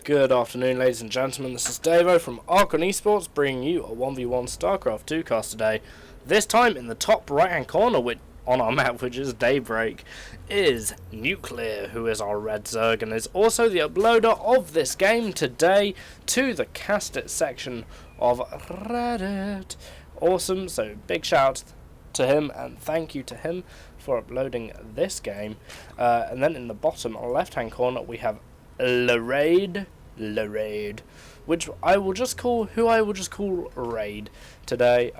Good afternoon, ladies and gentlemen. This is Davo from Esports, bringing you a 1v1 Starcraft 2 cast today. This time in the top right hand corner on our map, which is Daybreak, is nucLeaR, who is our red Zerg and is also the uploader of this game today to the Cast It section of Reddit. Awesome, so big shout to him and thank you to him for uploading this game. And then in the bottom left hand corner we have LRaide, which I will just call Raid today,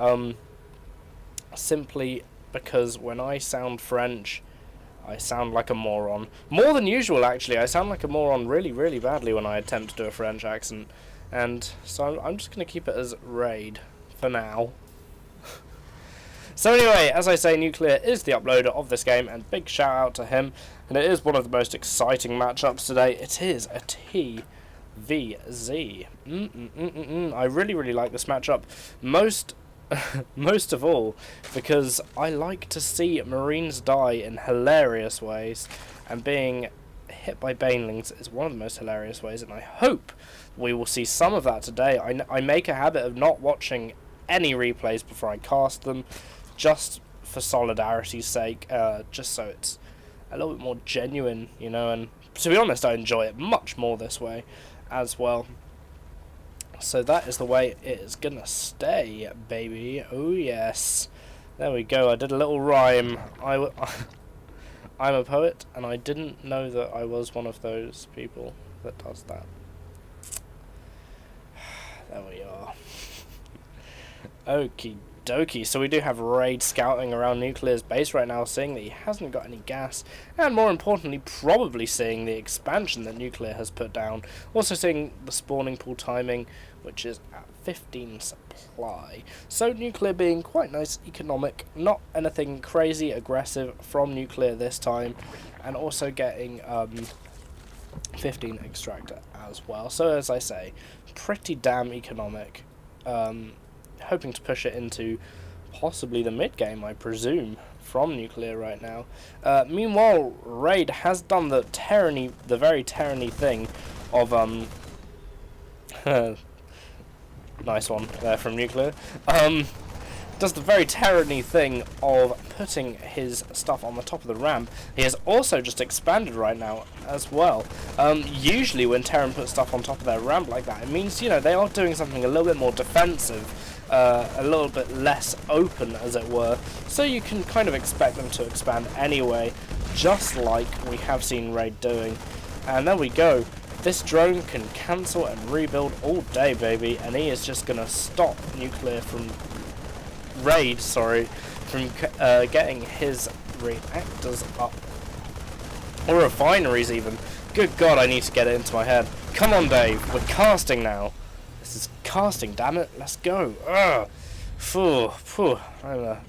simply because when I sound French, I sound like a moron. More than usual, actually. I sound like a moron really, really badly when I attempt to do a French accent, and so I'm just going to keep it as Raid for now. So anyway, as I say, nucLeaR is the uploader of this game, and big shout out to him, and it is one of the most exciting matchups today. It is a TVZ. I really, really like this matchup, most of all because I like to see Marines die in hilarious ways, and being hit by banelings is one of the most hilarious ways, and I hope we will see some of that today. I make a habit of not watching any replays before I cast them, just for solidarity's sake, just so it's a little bit more genuine, you know, and to be honest, I enjoy it much more this way as well. So that is the way it is gonna stay, baby. Oh yes. There we go, I did a little rhyme. I'm a poet, and I didn't know that I was one of those people that does that. There we are. Okie dokie, so we do have Raid scouting around nucLeaR's base right now, seeing that he hasn't got any gas, and more importantly, probably seeing the expansion that nucLeaR has put down. Also seeing the spawning pool timing, which is at 15 supply. So nucLeaR being quite nice, economic, not anything crazy aggressive from nucLeaR this time, and also getting 15 extractor as well. So as I say, pretty damn economic. Hoping to push it into possibly the mid game, I presume, from nucLeaR right now. Meanwhile, Raid has done the very tyranny thing of nice one there from nucLeaR. Does the very tyranny thing of putting his stuff on the top of the ramp. He has also just expanded right now as well. Usually when Terran puts stuff on top of their ramp like that, it means, you know, they are doing something a little bit more defensive, a little bit less open, as it were. So you can kind of expect them to expand anyway, just like we have seen Raid doing. And there we go. This drone can cancel and rebuild all day, baby, and he is just going to stop nucLeaR from Raid, from getting his reactors up, or refineries even. Good God, I need to get it into my head. Come on, Dave, we're casting now. This is casting, damn it. Let's go. Ugh. Phew. I'm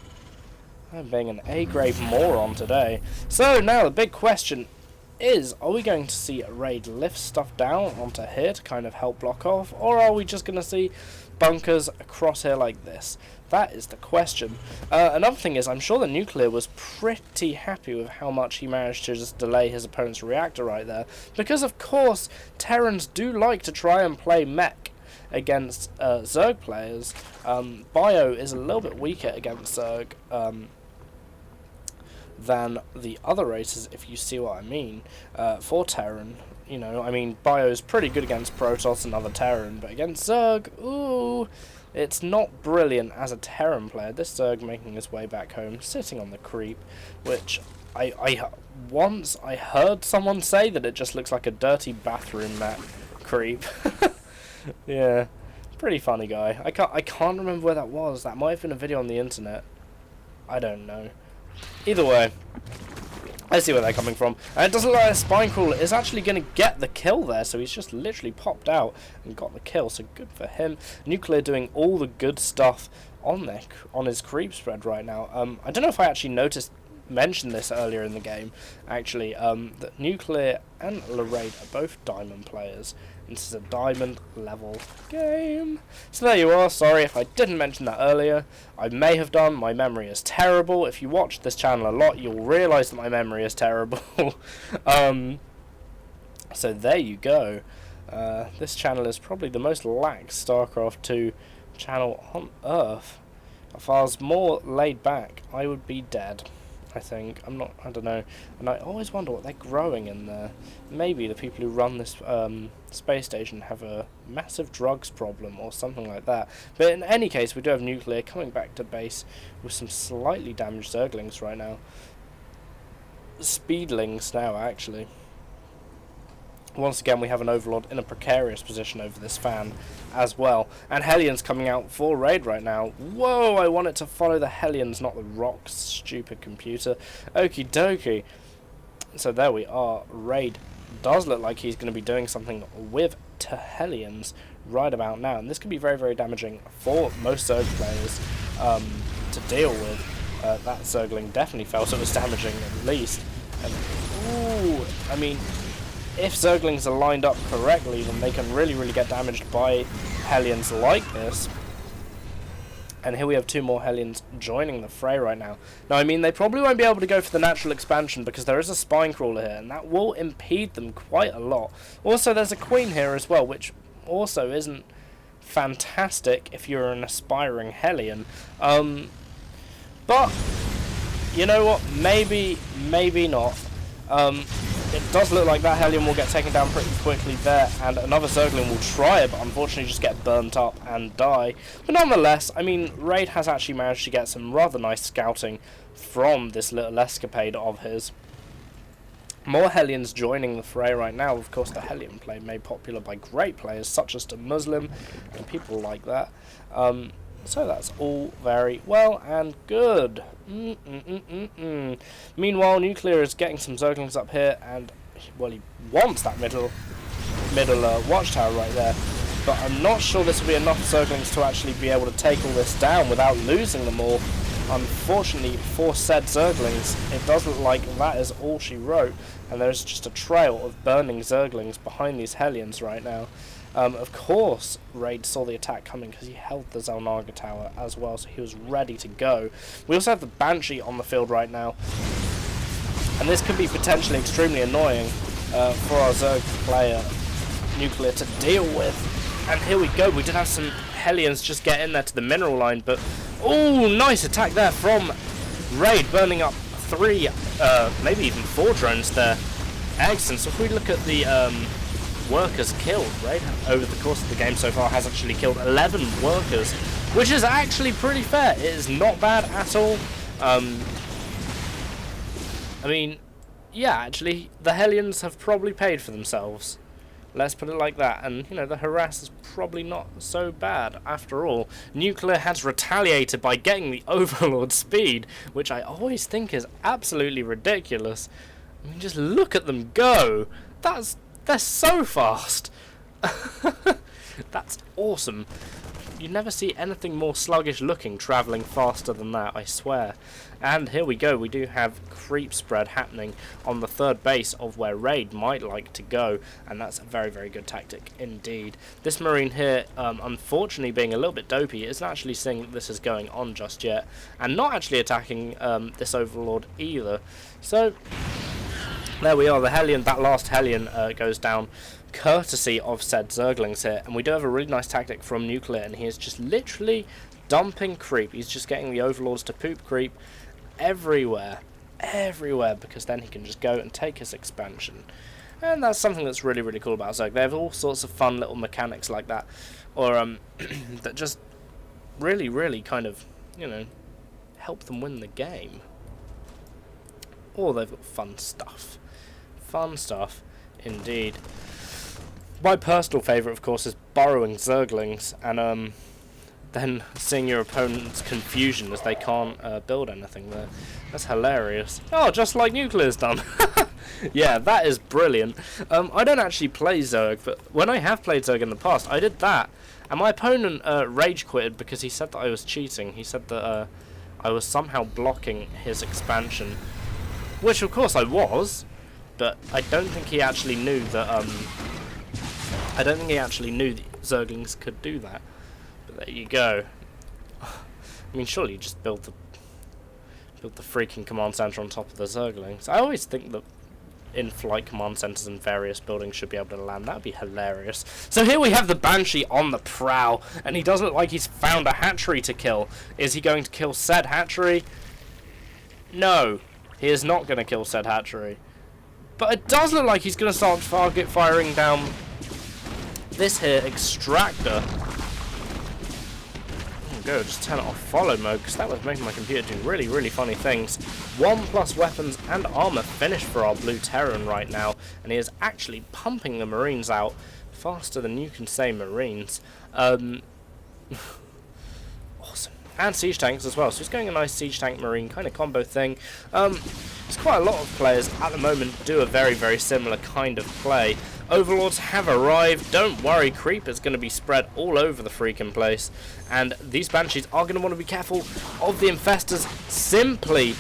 being an A-grade moron today. So now the big question is, are we going to see Raid lift stuff down onto here to kind of help block off, or are we just going to see bunkers across here like this? That is the question. Another thing is, I'm sure that nucLeaR was pretty happy with how much he managed to just delay his opponent's reactor right there, because of course Terrans do like to try and play mech against Zerg players. Bio is a little bit weaker against Zerg than the other races, if you see what I mean, for Terran. You know, I mean, Bio is pretty good against Protoss and other Terran, but against Zerg, ooh, it's not brilliant as a Terran player. This Zerg making his way back home, sitting on the creep, which once I heard someone say that it just looks like a dirty bathroom mat creep. Yeah, pretty funny guy. I can't remember where that was. That might have been a video on the internet. I don't know. Either way, I see where they're coming from. And it doesn't look like Spinecrawler is actually going to get the kill there, so he's just literally popped out and got the kill, so good for him. nucLeaR doing all the good stuff on his creep spread right now. I don't know if I actually mentioned this earlier in the game, actually, that nucLeaR and LRaide are both diamond players. This is a diamond level game. So there you are. Sorry if I didn't mention that earlier. I may have done. My memory is terrible. If you watch this channel a lot, you'll realise that my memory is terrible. So there you go. This channel is probably the most lax StarCraft 2 channel on Earth. If I was more laid back, I would be dead. I think. I don't know. And I always wonder what they're growing in there. Maybe the people who run this space station have a massive drugs problem or something like that. But in any case, we do have nucLeaR coming back to base with some slightly damaged Zerglings right now. Speedlings now, actually. Once again, we have an Overlord in a precarious position over this fan as well. And Hellions coming out for raid right now. Whoa, I want it to follow the Hellions, not the rocks, stupid computer. Okie dokie. So there we are. Raid does look like he's going to be doing something with Hellions right about now. And this could be very, very damaging for most Zerg players to deal with. That Zergling definitely felt it was damaging at least. And, ooh, I mean, if Zerglings are lined up correctly, then they can really, really get damaged by Hellions like this. And here we have two more Hellions joining the fray right now. Now, I mean, they probably won't be able to go for the natural expansion because there is a spine crawler here, and that will impede them quite a lot. Also, there's a queen here as well, which also isn't fantastic if you're an aspiring Hellion. But, you know what? Maybe not. It does look like that Hellion will get taken down pretty quickly there, and another Zergling will try it, but unfortunately just get burnt up and die. But nonetheless, I mean, Raid has actually managed to get some rather nice scouting from this little escapade of his. More Hellions joining the fray right now. Of course, the Hellion play made popular by great players such as the Muslim and people like that. So that's all very well and good. Meanwhile, nucLeaR is getting some Zerglings up here, and well, he wants that middle watchtower right there. But I'm not sure this will be enough Zerglings to actually be able to take all this down without losing them all. Unfortunately, for said Zerglings, it does look like that is all she wrote, and there's just a trail of burning Zerglings behind these Hellions right now. Of course, Raid saw the attack coming because he held the Zelnaga tower as well, so he was ready to go. We also have the Banshee on the field right now, and this could be potentially extremely annoying for our Zerg player nucLeaR to deal with. And here we go, we did have some Hellions just get in there to the mineral line, but oh, nice attack there from Raid, burning up 3, maybe even 4 drones there. Excellent. So if we look at the workers killed, Raid over the course of the game so far has actually killed 11 workers, which is actually pretty fair. It is not bad at all. I mean, yeah, actually, the Hellions have probably paid for themselves. Let's put it like that. And, you know, the harass is probably not so bad after all. nucLeaR has retaliated by getting the Overlord speed, which I always think is absolutely ridiculous. I mean, just look at them go. They're so fast. That's awesome. You never see anything more sluggish looking travelling faster than that, I swear. And here we go, we do have creep spread happening on the third base of where Raid might like to go, and that's a very, very good tactic indeed. This Marine here, unfortunately being a little bit dopey, isn't actually seeing that this is going on just yet, and not actually attacking this Overlord either. So there we are, the Hellion, that last Hellion goes down courtesy of said Zerglings here, and we do have a really nice tactic from nucLeaR, and he is just literally dumping creep. He's just getting the Overlords to poop creep everywhere, because then he can just go and take his expansion. And that's something that's really, really cool about Zerg. They have all sorts of fun little mechanics like that, or that just really, really kind of, you know, help them win the game. Or they've got fun stuff. Fun stuff, indeed. My personal favourite, of course, is borrowing Zerglings and then seeing your opponent's confusion as they can't build anything there. That's hilarious. Oh, just like nucLeaR's done. Yeah, that is brilliant. I don't actually play Zerg, but when I have played Zerg in the past, I did that. And my opponent rage quitted because he said that I was cheating. He said that I was somehow blocking his expansion. Which, of course, I was. But I don't think he actually knew that I don't think he actually knew that Zerglings could do that. But there you go. I mean, surely you just build the freaking command center on top of the Zerglings. I always think that in-flight command centers in various buildings should be able to land. That would be hilarious. So here we have the Banshee on the prowl, and he doesn't look like he's found a hatchery to kill. Is he going to kill said hatchery? No, he is not going to kill said hatchery. But it does look like he's going to start target firing down this here extractor. Go, just turn it off follow mode, because that was making my computer do really, really funny things. 1+ weapons and armor finished for our blue Terran right now, and he is actually pumping the Marines out faster than you can say Marines. Awesome. And siege tanks as well, so he's going a nice siege tank Marine kind of combo thing. There's quite a lot of players at the moment do a very, very similar kind of play. Overlords have arrived. Don't worry, creep is going to be spread all over the freaking place. And these Banshees are going to want to be careful of the Infestors simply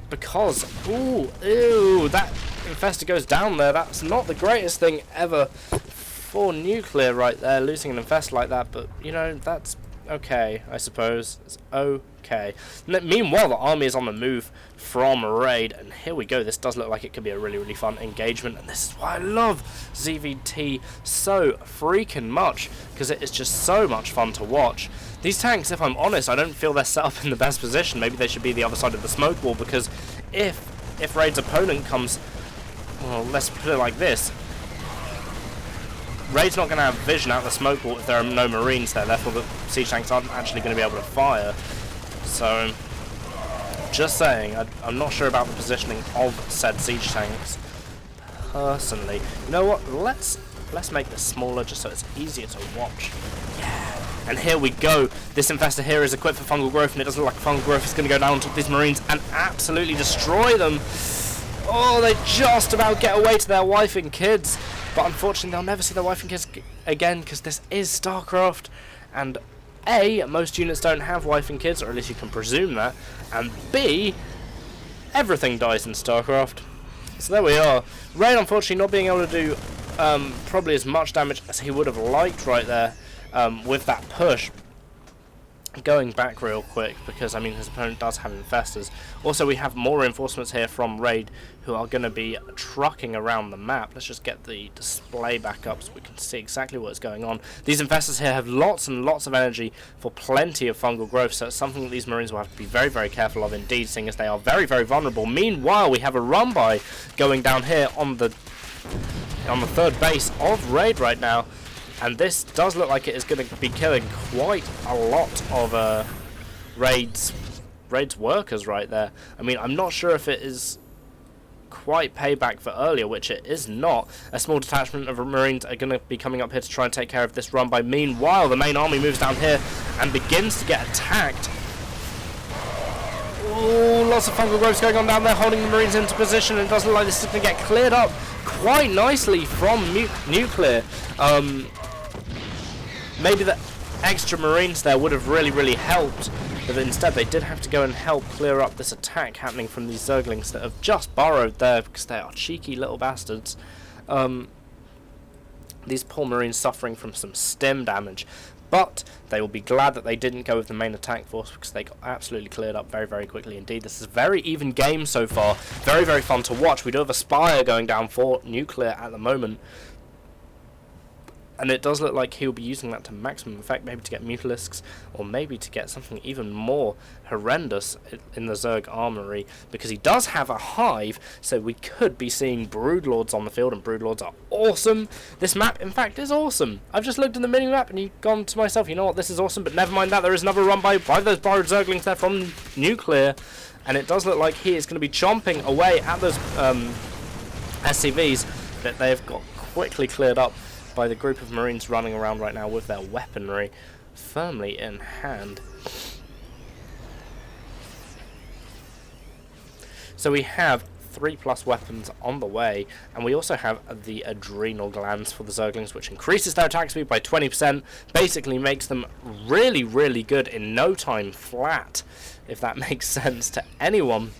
because, ooh, that Infestor goes down there. That's not the greatest thing ever for nucLeaR right there, losing an Infestor like that. But, you know, that's okay, I suppose. It's okay. Meanwhile, the army is on the move from LRaide, and here we go. This does look like it could be a really, really fun engagement, and this is why I love ZVT so freaking much, because it is just so much fun to watch. These tanks, if I'm honest, I don't feel they're set up in the best position. Maybe they should be the other side of the smoke wall, because if Raide's opponent comes, well, let's put it like this. Raide's not going to have vision out the smoke wall if there are no Marines there, therefore the siege tanks aren't actually going to be able to fire. So, just saying, I'm not sure about the positioning of said siege tanks, personally. You know what, let's make this smaller just so it's easier to watch. Yeah, and here we go. This Infestor here is equipped for fungal growth, and it doesn't look like fungal growth is going to go down on top of these Marines and absolutely destroy them. Oh, they just about get away to their wife and kids. But unfortunately, they'll never see their wife and kids again, because this is Starcraft. And A, most units don't have wife and kids, or at least you can presume that. And B, everything dies in Starcraft. So there we are. LRaide, unfortunately, not being able to do probably as much damage as he would have liked right there with that push. Going back real quick, because I mean his opponent does have Infestors. Also, we have more reinforcements here from LRaide who are going to be trucking around the map. Let's just get the display back up so we can see exactly what's going on. These Infestors here have lots and lots of energy for plenty of fungal growth, so it's something that these Marines will have to be very, very careful of indeed, seeing as they are very, very vulnerable. Meanwhile, we have a run-by going down here on the third base of LRaide right now. And this does look like it is going to be killing quite a lot of Raide's workers right there. I mean, I'm not sure if it is quite payback for earlier, which it is not. A small detachment of Marines are going to be coming up here to try and take care of this run by. Meanwhile, the main army moves down here and begins to get attacked. Oh, lots of fungal growths going on down there, holding the Marines into position, and it doesn't look like this is going to get cleared up quite nicely from nucLeaR. Maybe the extra Marines there would have really, really helped, but instead they did have to go and help clear up this attack happening from these Zerglings that have just burrowed there because they are cheeky little bastards. These poor Marines suffering from some stim damage, but they will be glad that they didn't go with the main attack force because they got absolutely cleared up very, very quickly indeed. This is a very even game so far, very, very fun to watch. We do have a Spire going down for nucLeaR at the moment. And it does look like he'll be using that to maximum effect, maybe to get Mutalisks, or maybe to get something even more horrendous in the Zerg armory, because he does have a hive, so we could be seeing Broodlords on the field, and Broodlords are awesome. This map, in fact, is awesome. I've just looked at the mini-map and gone to myself, you know what, this is awesome, but never mind that, there is another run by those borrowed Zerglings there from nucLeaR, and it does look like he is going to be chomping away at those SCVs that they've got quickly cleared up by the group of Marines running around right now with their weaponry firmly in hand. So we have 3+ weapons on the way, and we also have the adrenal glands for the Zerglings, which increases their attack speed by 20%, basically makes them really, really good in no time flat, if that makes sense to anyone.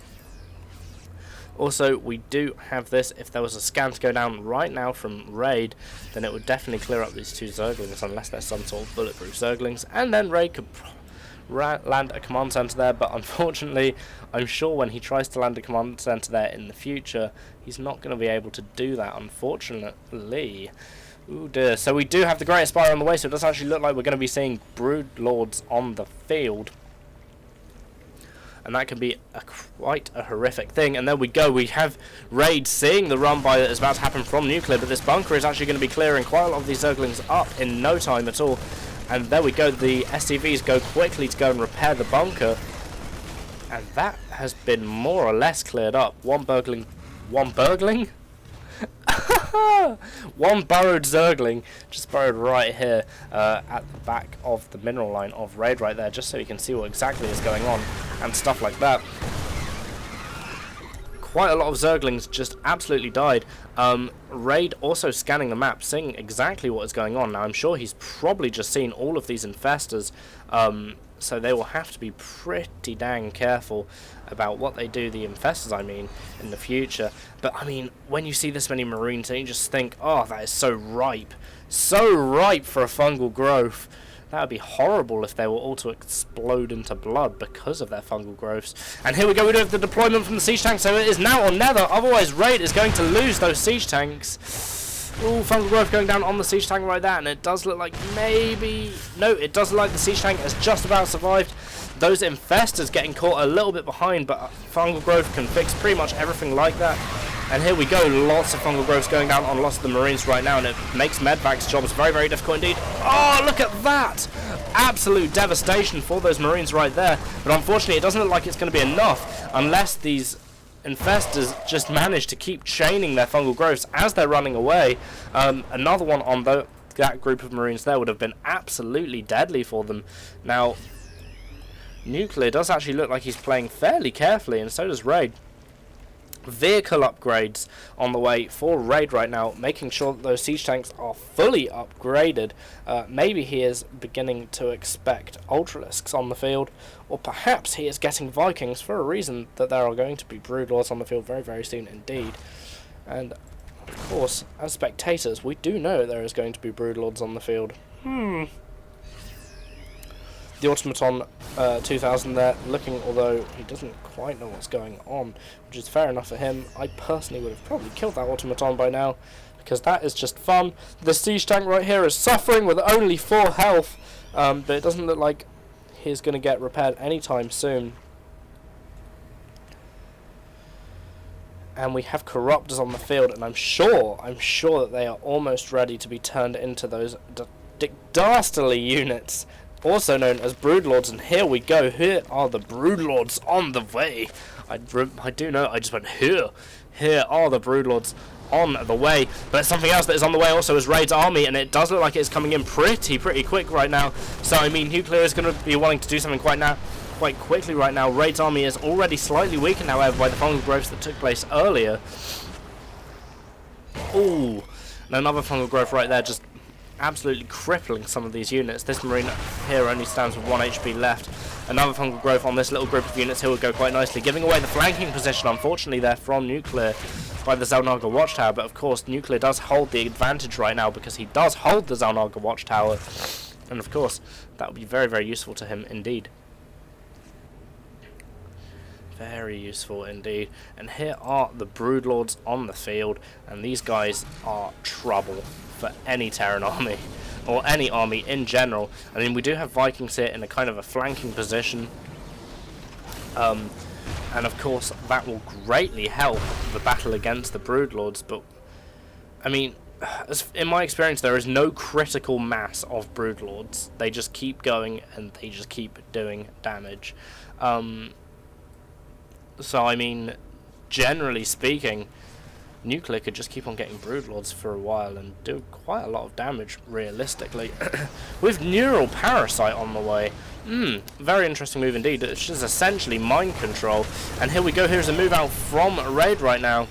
Also, we do have this. If there was a scan to go down right now from LRaide, then it would definitely clear up these two Zerglings, unless there's some sort of bulletproof Zerglings, and then LRaide land a command center there, but unfortunately, I'm sure when he tries to land a command center there in the future, he's not going to be able to do that, unfortunately. Ooh dear. So we do have the Great Spire on the way, so it does actually look like we're going to be seeing Broodlords on the field. And that can be quite a horrific thing. And there we go. We have LRaide seeing the run by that is about to happen from nucLeaR, but this bunker is actually going to be clearing quite a lot of these Zerglings up in no time at all. And there we go. The SCVs go quickly to go and repair the bunker. And that has been more or less cleared up. One burgling? One burrowed Zergling just burrowed right here at the back of the mineral line of LRaide right there, just so you can see what exactly is going on and stuff like that. Quite a lot of Zerglings just absolutely died. LRaide also scanning the map, seeing exactly what is going on. Now I'm sure he's probably just seen all of these infestors, so they will have to be pretty dang careful about what they do, the infestors I mean, in the future. But I mean, when you see this many Marines, you just think, oh, that is so ripe for a fungal growth. That would be horrible if they were all to explode into blood because of their fungal growths. And here we go, we do have the deployment from the siege tank, so it is now or never, otherwise LRaide is going to lose those siege tanks. Ooh, fungal growth going down on the siege tank right there, and it does look like maybe... No, it does look like the siege tank has just about survived. Those infestors getting caught a little bit behind, but fungal growth can fix pretty much everything like that. And here we go, lots of fungal growths going down on lots of the Marines right now, and it makes Medvac's jobs very, very difficult indeed. Oh, look at that! Absolute devastation for those Marines right there. But unfortunately, it doesn't look like it's going to be enough unless these infestors just manage to keep chaining their fungal growths as they're running away. Another one on that group of Marines there would have been absolutely deadly for them. Now, nucLeaR does actually look like he's playing fairly carefully, and so does LRaide. Vehicle upgrades on the way for LRaide right now, making sure that those siege tanks are fully upgraded. Maybe he is beginning to expect Ultralisks on the field, or perhaps he is getting Vikings for a reason that there are going to be Broodlords on the field very, very soon indeed. And of course, as spectators, we do know there is going to be Broodlords on the field. The Automaton 2000 there, looking, although he doesn't quite know what's going on, which is fair enough for him. I personally would have probably killed that Automaton by now, because that is just fun. The siege tank right here is suffering with only 4 health, but it doesn't look like he's going to get repaired anytime soon. And we have Corruptors on the field, and I'm sure that they are almost ready to be turned into those dastardly units, also known as Broodlords. And here we go, here are the Broodlords on the way. I do know, I just went here are the Broodlords on the way. But something else that is on the way also is LRaide's army, and it does look like it's coming in pretty quick right now. So I mean, nucLeaR is going to be wanting to do something quite quickly right now. LRaide's army is already slightly weakened, however, by the fungal growths that took place earlier. Ooh, and another fungal growth right there, just absolutely crippling some of these units. This Marine here only stands with 1 HP left. Another fungal growth on this little group of units here would go quite nicely, giving away the flanking position, unfortunately, there from nucLeaR by the Xel'Naga Watchtower. But of course, nucLeaR does hold the advantage right now because he does hold the Xel'Naga Watchtower, and of course, that would be very, very useful to him indeed. Very useful indeed. And here are the Broodlords on the field, and these guys are trouble for any Terran army, or any army in general. I mean, we do have Vikings here in a kind of a flanking position, and of course that will greatly help the battle against the Broodlords. But I mean, in my experience, there is no critical mass of Broodlords. They just keep going and they just keep doing damage. So I mean, generally speaking, nucLeaR could just keep on getting Broodlords for a while and do quite a lot of damage, realistically. With Neural Parasite on the way. Very interesting move indeed. It's just essentially mind control. And here we go, here's a move out from LRaide right now.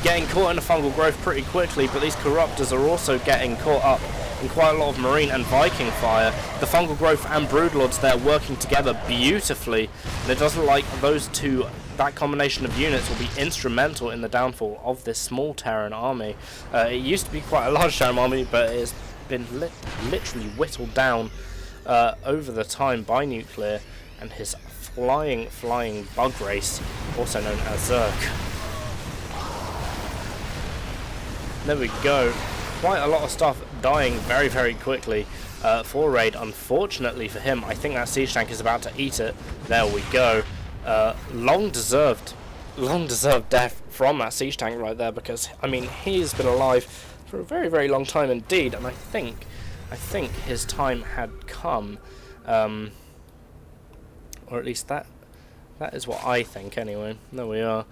Getting caught in a fungal growth pretty quickly, but these Corruptors are also getting caught up in quite a lot of Marine and Viking fire. The fungal growth and Broodlords there working together beautifully, and it doesn't like that combination of units will be instrumental in the downfall of this small Terran army. It used to be quite a large Terran army, but it's been literally whittled down over the time by nucLeaR and his flying bug race, also known as Zerg. There we go. Quite a lot of stuff dying very quickly for Raid. Unfortunately for him, I think that siege tank is about to eat it. There we go. Long deserved death from that siege tank right there, because I mean he's been alive for a very long time indeed, and I think his time had come, or at least that is what I think anyway. There we are.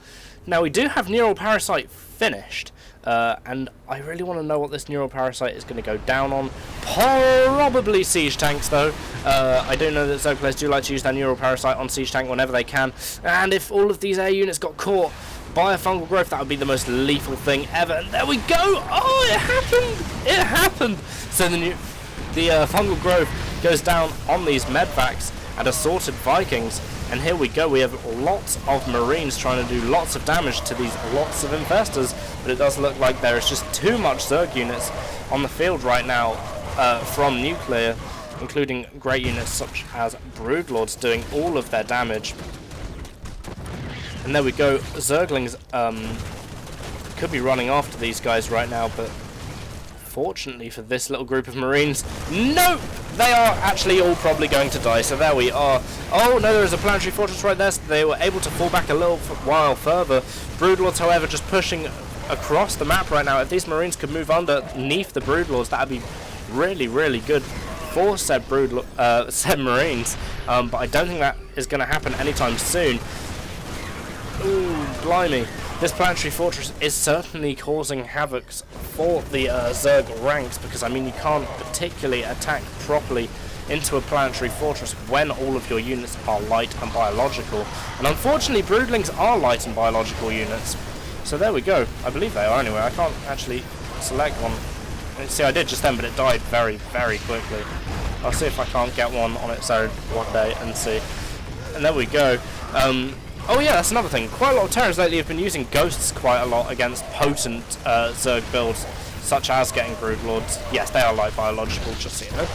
Now we do have Neural Parasite finished, and I really want to know what this Neural Parasite is going to go down on. Probably siege tanks though. I do know that Zerg players do like to use their Neural Parasite on siege tank whenever they can, and if all of these air units got caught by a fungal growth, that would be the most lethal thing ever. And there we go! Oh, it happened! It happened! So the fungal growth goes down on these medvacs and assorted Vikings. And here we go, we have lots of Marines trying to do lots of damage to these lots of infestors, but it does look like there is just too much Zerg units on the field right now from nucLeaR, including great units such as Broodlords doing all of their damage. And there we go, Zerglings could be running after these guys right now, but fortunately for this little group of Marines, no! They are actually all probably going to die, so there we are. Oh no, there is a planetary fortress right there, so they were able to fall back a little while further. Broodlords, however, just pushing across the map right now. If these Marines could move underneath the Broodlords, that would be really good for said Marines. But I don't think that is going to happen anytime soon. Ooh, blimey. This planetary fortress is certainly causing havoc for the Zerg ranks, because I mean you can't particularly attack properly into a planetary fortress when all of your units are light and biological. And unfortunately Broodlings are light and biological units. So there we go. I believe they are anyway. I can't actually select one. See, I did just then, but it died very quickly. I'll see if I can't get one on its own one day and see. And there we go. Oh yeah, that's another thing. Quite a lot of Terrans lately have been using Ghosts quite a lot against potent Zerg builds, such as getting Broodlords. Yes, they are light biological, just so you know.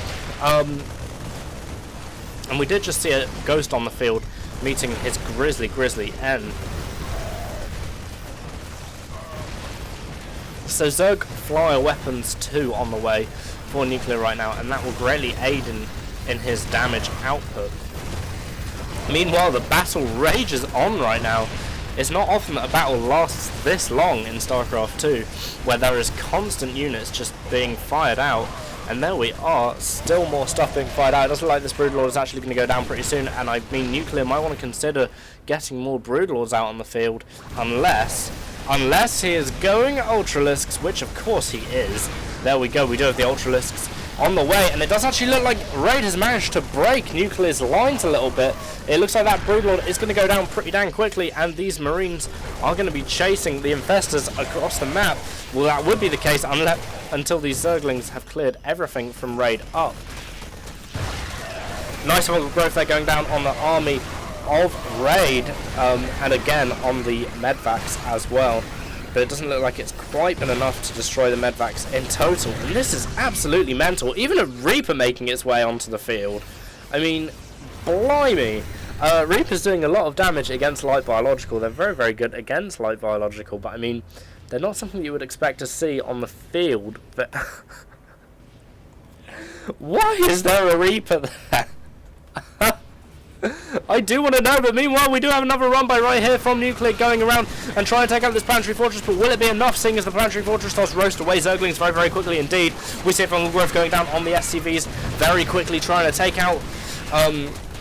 And we did just see a Ghost on the field meeting his grisly end. So Zerg flyer weapons 2 on the way for nucLeaR right now, and that will greatly aid in his damage output. Meanwhile, the battle rages on right now. It's not often that a battle lasts this long in Starcraft 2, where there is constant units just being fired out. And there we are, still more stuff being fired out. It doesn't look like this Broodlord is actually going to go down pretty soon, and I mean nucLeaR might want to consider getting more Broodlords out on the field, unless he is going Ultralisks, which of course he is. There we go, we do have the Ultralisks on the way, and it does actually look like Raid has managed to break nucLeaR's lines a little bit. It looks like that Broodlord is going to go down pretty dang quickly, and these Marines are going to be chasing the infestors across the map. Well, that would be the case until these Zerglings have cleared everything from Raid up. Nice amount of growth there going down on the army of Raid, and again on the medvacs as well. But it doesn't look like it's quite been enough to destroy the medvacs in total. And this is absolutely mental. Even a Reaper making its way onto the field. I mean, blimey. Reaper's doing a lot of damage against light biological. They're very good against light biological, but I mean, they're not something you would expect to see on the field. But why is there a Reaper there? I do want to know, but meanwhile we do have another run by right here from nucLeaR going around and trying to take out this planetary fortress, but will it be enough, seeing as the planetary fortress does roast away Zerglings very quickly indeed. We see it from growth going down on the SCVs very quickly, trying to take out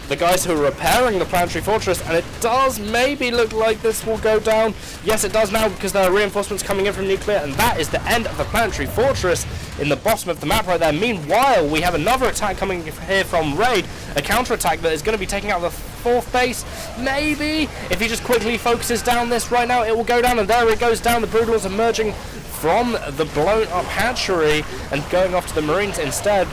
the guys who are repairing the planetary fortress, and it does maybe look like this will go down. Yes, it does now, because there are reinforcements coming in from nucLeaR, and that is the end of the planetary fortress in the bottom of the map right there. Meanwhile, we have another attack coming here from Raid, a counter-attack that is going to be taking out the 4th base. Maybe, if he just quickly focuses down this right now, it will go down, and there it goes down. The Broodlords emerging from the blown-up hatchery and going off to the Marines instead.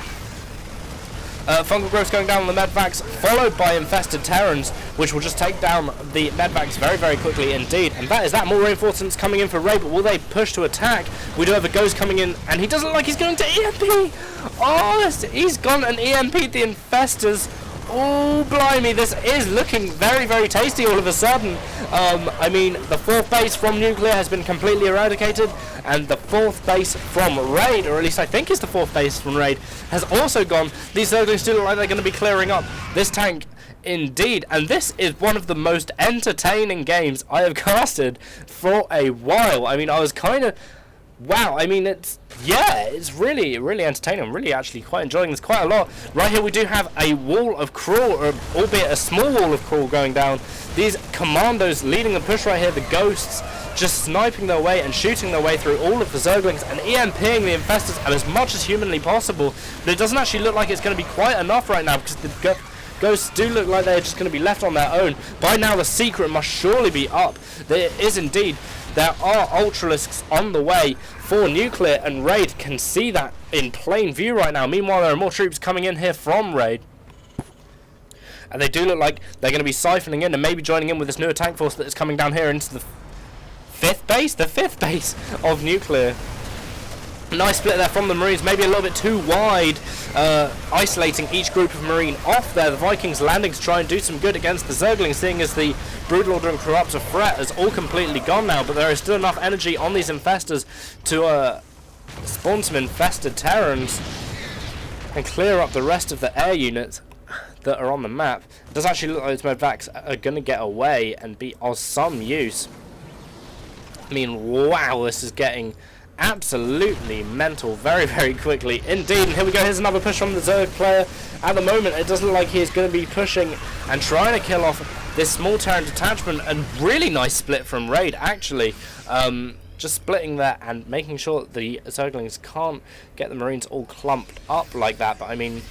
Fungal Growth's going down on the Medvacs, followed by Infested Terrans, which will just take down the Medvacs very, very quickly indeed. And that is that. More reinforcements coming in for RaIde, but will they push to attack? We do have a Ghost coming in, and he doesn't look like he's going to EMP! Oh, he's gone and EMP'd the Infestors. Oh, blimey, this is looking very, very tasty all of a sudden. I mean, the 4th base from nucLeaR has been completely eradicated, and the 4th base from RaIde, or at least I think it's the 4th base from RaIde, has also gone. These Zerglings do look like they're going to be clearing up this tank indeed, and this is one of the most entertaining games I have casted for a while. I mean, I was kind of... Wow, I mean, it's really, really entertaining. I'm really actually quite enjoying this quite a lot. Right here we do have a wall of crawl, or albeit a small wall of crawl going down. These commandos leading the push right here, the ghosts just sniping their way and shooting their way through all of the Zerglings and EMPing the Infestors as much as humanly possible. But it doesn't actually look like it's going to be quite enough right now, because the ghosts do look like they're just going to be left on their own. By now the secret must surely be up. There is indeed. There are Ultralisks on the way for nucLeaR, and RaIde can see that in plain view right now. Meanwhile, there are more troops coming in here from RaIde. And they do look like they're going to be siphoning in and maybe joining in with this newer tank force that is coming down here into the 5th base? The 5th base of nucLeaR. Nice split there from the Marines, maybe a little bit too wide, isolating each group of Marine off there. The Vikings landing to try and do some good against the Zerglings, seeing as the Broodlord and Corruptor threat is all completely gone now, but there is still enough energy on these Infestors to spawn some Infested Terrans and clear up the rest of the air units that are on the map. It does actually look like those Medvacs are going to get away and be of some use. I mean, wow, this is getting absolutely mental very, very quickly indeed. And here we go, here's another push from the Zerg player. At the moment it doesn't look like he's going to be pushing and trying to kill off this small Terran detachment, and really nice split from RaIde actually, just splitting there and making sure that the Zerglings can't get the Marines all clumped up like that. But I mean,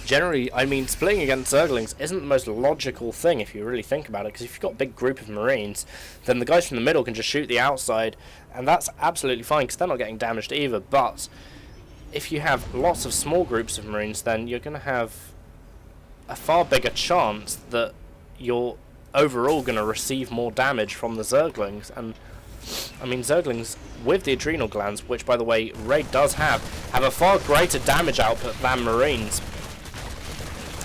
generally, I mean, splitting against Zerglings isn't the most logical thing if you really think about it, because if you've got a big group of Marines, then the guys from the middle can just shoot the outside, and that's absolutely fine because they're not getting damaged either. But if you have lots of small groups of Marines, then you're going to have a far bigger chance that you're overall going to receive more damage from the Zerglings. And I mean, Zerglings with the adrenal glands, which by the way RaIde does have a far greater damage output than Marines.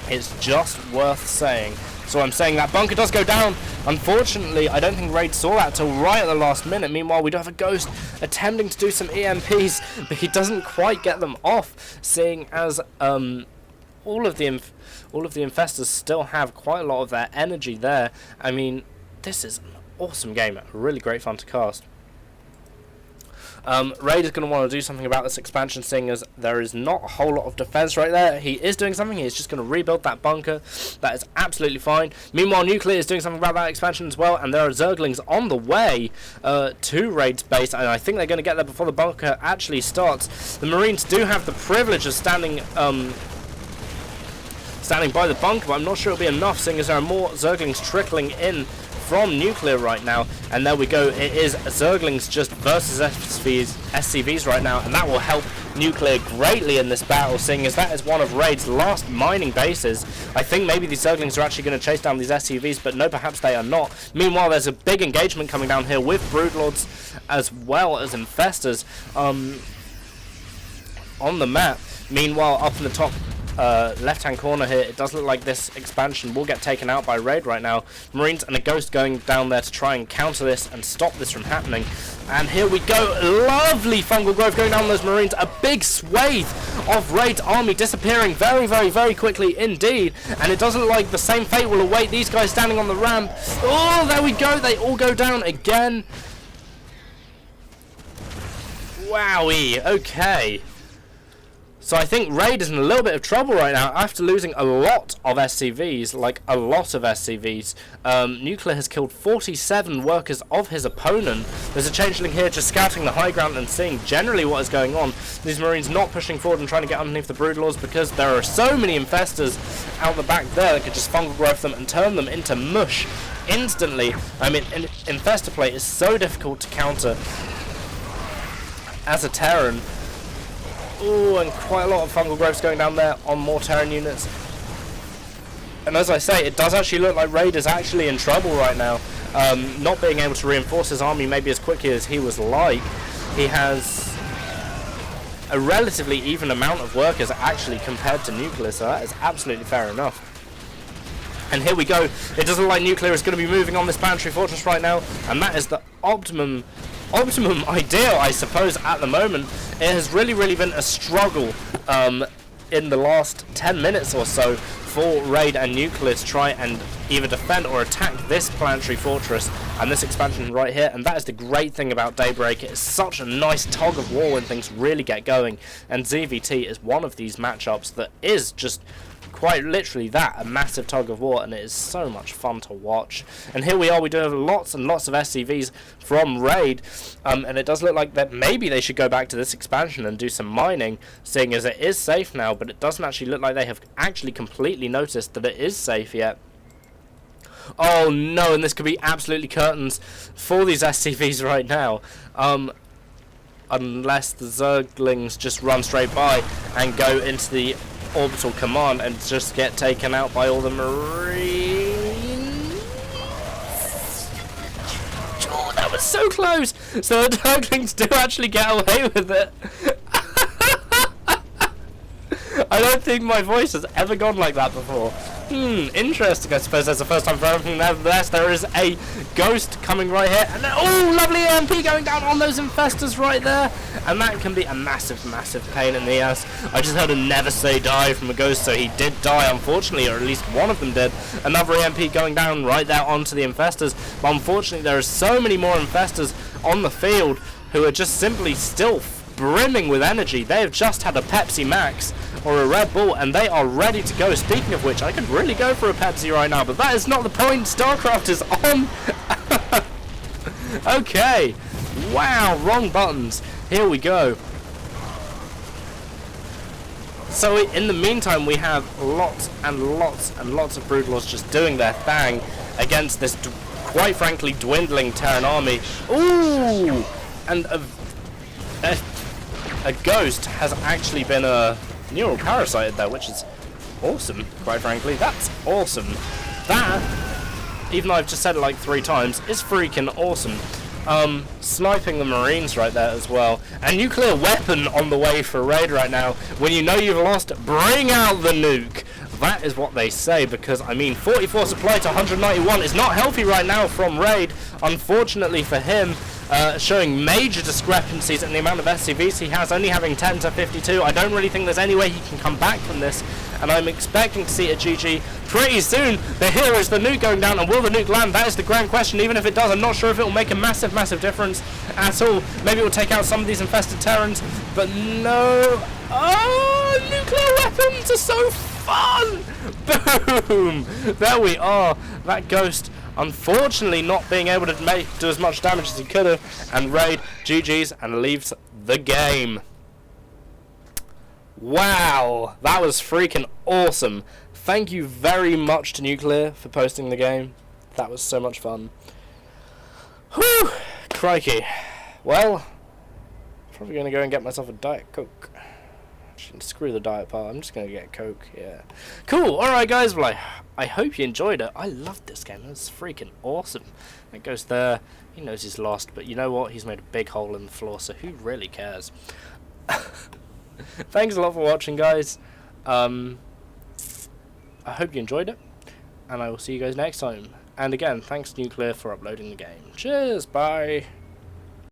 It's just worth saying. So I'm saying that bunker does go down. Unfortunately, I don't think RaIde saw that till right at the last minute. Meanwhile, we do have a Ghost attempting to do some EMPs, but he doesn't quite get them off, seeing as all of the Infestors still have quite a lot of their energy there. I mean, this is an awesome game. Really great fun to cast. RaIde is going to want to do something about this expansion, seeing as there is not a whole lot of defense right there. He is doing something. He's just going to rebuild that bunker. That is absolutely fine. Meanwhile, nucLeaR is doing something about that expansion as well, and there are Zerglings on the way to RaIde's base, and I think they're going to get there before the bunker actually starts. The Marines do have the privilege of standing by the bunker, but I'm not sure it'll be enough, seeing as there are more Zerglings trickling in from nucLeaR right now. And there we go, it is Zerglings just versus SCVs right now, and that will help nucLeaR greatly in this battle, seeing as that is one of RaIde's last mining bases. I think maybe these Zerglings are actually going to chase down these SCVs, but no, perhaps they are not. Meanwhile, there's a big engagement coming down here with Broodlords as well as Infestors on the map. Meanwhile, up in the top left-hand corner here, it does look like this expansion will get taken out by RaIde right now. Marines and a Ghost going down there to try and counter this and stop this from happening. And here we go, lovely fungal growth going down those Marines. A big swathe of RaIde's army disappearing very, very, very quickly indeed. And it doesn't look like the same fate will await these guys standing on the ramp. Oh, there we go, they all go down again. Wowie, okay. So I think RaIde is in a little bit of trouble right now after losing a lot of SCVs, like a lot of SCVs. nucLeaR has killed 47 workers of his opponent. There's a changeling here just scouting the high ground and seeing generally what is going on. These Marines not pushing forward and trying to get underneath the Broodlords because there are so many Infestors out the back there that could just fungal growth them and turn them into mush instantly. I mean, Infestor play is so difficult to counter as a Terran. Ooh, and quite a lot of fungal growths going down there on more Terran units. And as I say, it does actually look like LRaide is actually in trouble right now. Not being able to reinforce his army maybe as quickly as he was like. He has a relatively even amount of workers actually compared to nucLeaR, so that is absolutely fair enough. And here we go. It doesn't look like nucLeaR is going to be moving on this planetary fortress right now, and that is the optimum idea, I suppose, at the moment. It has really been a struggle in the last 10 minutes or so for LRaide and nucLeaR to try and either defend or attack this planetary fortress and this expansion right here. And that is the great thing about Daybreak. It is such a nice tug of war when things really get going, and ZVT is one of these matchups that is just quite literally that, a massive tug of war, and it is so much fun to watch. And here we are, we do have lots and lots of SCVs from LRaide, and it does look like that maybe they should go back to this expansion and do some mining, seeing as it is safe now, but it doesn't actually look like they have actually completely noticed that it is safe yet. Oh no, and this could be absolutely curtains for these SCVs right now. Unless the Zerglings just run straight by and go into the orbital command and just get taken out by all the Marines. Oh, that was so close! So the Zerglings do actually get away with it. I don't think my voice has ever gone like that before. Interesting. I suppose that's the first time for everything. Nevertheless, there is a ghost coming right here. And then, oh, lovely EMP going down on those infestors right there. And that can be a massive pain in the ass. I just heard a never say die from a ghost, so he did die, unfortunately, or at least one of them did. Another EMP going down right there onto the infestors. But unfortunately, there are so many more infestors on the field who are just simply still brimming with energy. They have just had a Pepsi Max or a Red Bull, and they are ready to go. Speaking of which, I could really go for a Pepsi right now, but that is not the point. Starcraft is on. Okay. Wow, wrong buttons. Here we go. So in the meantime, we have lots and lots of Broodlords just doing their thing against this, quite frankly, dwindling Terran army. Ooh! And a ghost has actually been neural parasited there, which is awesome, quite frankly. That's awesome. That, even though I've just said it like 3 times, is freaking awesome. Sniping the Marines right there as well. And nuclear weapon on the way for LRaide right now. When you know you've lost, bring out the nuke. That is what they say, because, I mean, 44 supply to 191 is not healthy right now from LRaide, unfortunately for him. Showing major discrepancies in the amount of SCVs he has, only having 10 to 52. I don't really think there's any way he can come back from this, and I'm expecting to see a GG pretty soon. But here is the nuke going down, and will the nuke land? That is the grand question. Even if it does, I'm not sure if it will make a massive difference at all. Maybe it will take out some of these infested Terrans, but no. Oh, nuclear weapons are so fun! Boom! There we are. That ghost, unfortunately, not being able to do as much damage as he could have, and LRaide GG's and leaves the game. Wow, that was freaking awesome. Thank you very much to nucLeaR for posting the game. That was so much fun. Whew, crikey. Well, probably going to go and get myself a Diet Coke. Screw the diet part, I'm just going to get Coke, yeah. Cool, alright guys, well I hope you enjoyed it. I loved this game, it was freaking awesome. It goes there, he knows he's lost, but you know what, he's made a big hole in the floor, so who really cares? Thanks a lot for watching, guys. I hope you enjoyed it, and I will see you guys next time. And again, thanks nucLeaR for uploading the game. Cheers, bye!